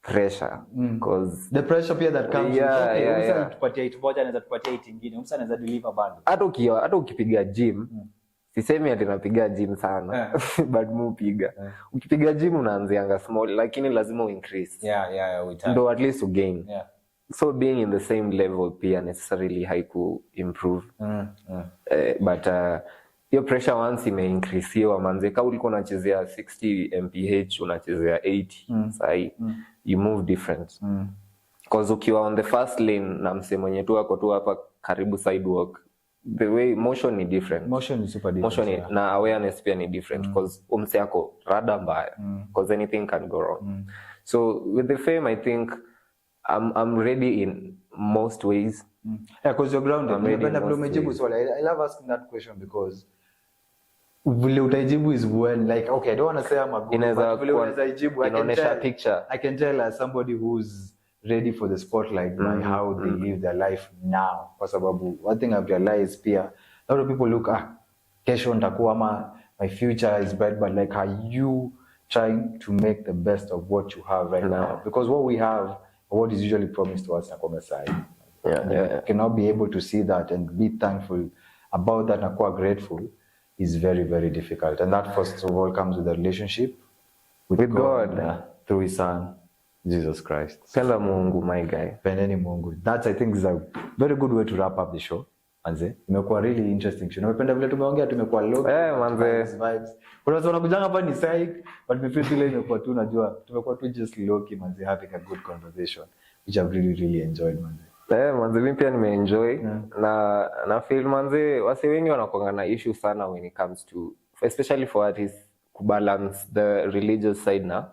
pressure, because the pressure pia that comes yeah. Tupatia 8 moja anaweza tupatia 8 nyingine, msa anaweza deliver bado. Hata ukipiga gym, sisemi ati napiga gym sana, but mupiga. Ukipiga gym unaanzianga small, lakini lazima increase. Yeah, we ndo at least gain. Yeah. So being in the same level pia necessarily haiku improve. But your pressure once ime increase hiyo manze, kama ulikuwa unachezea 60 mph unachezea 80 sai you move different. Because ukiwa on the first lane na mse mwenye tu ako tu hapa karibu sidewalk, the way motion ni different. Motion is super different. Na awareness pia ni different, because umse yako rada mbaya, because anything can go wrong. So with the fame, I think I'm ready in most ways. Yeah, because you're grounded. I love asking that question because vile utaijibu is when, like, okay, I don't want to say I'm a good, but vile utaijibu, I can tell as somebody who's ready for the spotlight by how they live their life now. Kwa sababu one thing I've realized pia, a lot of people look, kesho nitakuwa ama my future is bright, but like, are you trying to make the best of what you have right now? Because what we have, what is usually promised to us na kwa side. You cannot be able to see that and be thankful about that na kuwa grateful is very, very difficult. And that first of all comes with a relationship with God through His Son, Jesus Christ. Penda Mungu, my guy. Pendeni Mungu. That I think is a very good way to wrap up the show. Manze, imekuwa really interesting show. Nimependa vile tumeongea, tumekuwa low. Manze. Vibes. Kuna watu wanakujanga hapa ni psych, but me feel ile imekuwa tu najua, tumekuwa tu just low key manze, having a good conversation, which I've really, really enjoyed manze. Manze mimi pia nimeenjoy na feel manze wase wengi wanakuanga na issue sana when it comes to, especially for artists, kubalance the religious side na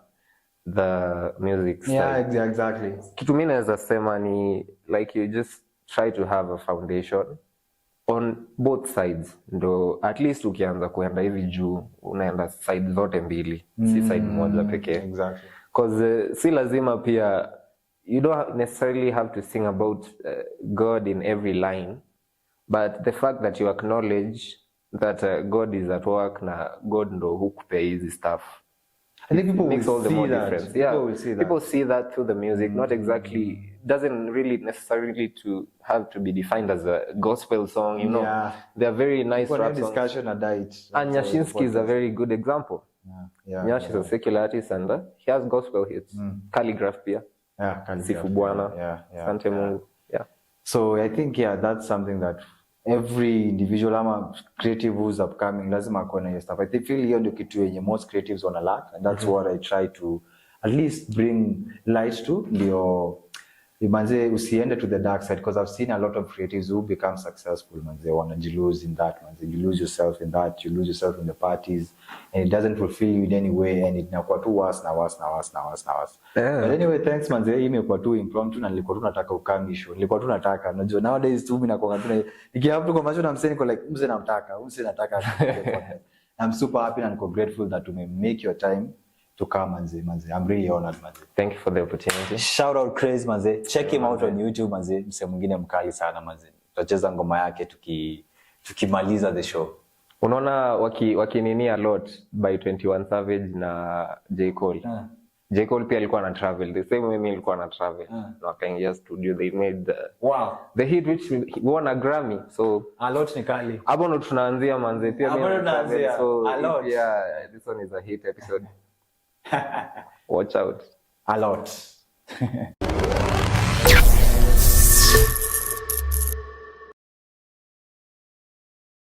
the music side. Yeah, exactly. Kitu mimi naweza sema ni like you just try to have a foundation on both sides, ndo at least ukianza kuenda hivi juu unaenda side zote mbili, si side moja pekee. Exactly. Because si lazima pia, you don't necessarily have to sing about God in every line, but the fact that you acknowledge that God is at work na God ndo hukupe hizi stuff, I think people makes will all the see more that. difference. People will see that. People see that through the music, not exactly, doesn't really necessarily to have to be defined as a gospel song, you know. Yeah. They're very nice rap songs. Discussion at diet. And Nyashinsky is a very good example. Nyash is a secular artist and he has gospel hits. Calligraph pia. Sifu Bwana. Sante Mungu. Yeah. So I think that's something that every individual ama creative who's upcoming lazima akone hiyo stuff. I feel hiyo ndio kitu yenye most creatives wana lack, and that's what I try to at least bring light to, ndio manze usiende to the dark side, because I've seen a lot of creatives who become successful manze wanajilose in that manze, you lose yourself in that, you lose yourself in the parties, and it doesn't fulfill you in any way, and it inakuwa tu worse. But anyway, thanks manze, hii imekuwa tu impromptu na nilikuwa tu nataka ukamisho, nilikuwa tu nataka, unajua nowadays tu mimi nakuwa tu nikihapo kwa macho na mseni kwa like mse namtaka I'm super happy and grateful that you may make your time to come manze. I'm really honored manze. Thank you for the opportunity. Shout out Craze manze. Check him out on YouTube manze. Mse mwingine mkali sana manze. Tutacheza ngoma yake tukimaliza the show. Unaona wakinini a lot by 21 Savage na J Cole. J Cole pia alikuwa na travel the same way mimi nilikuwa na travel. Na wakaingia studio, they made the hit which won a Grammy. So a lot ni kali. Hapo ndo tunaanzia manze, pia mimi tunaanzia. So a lot. Yeah, this one is a hit episode. Watch out. A lot.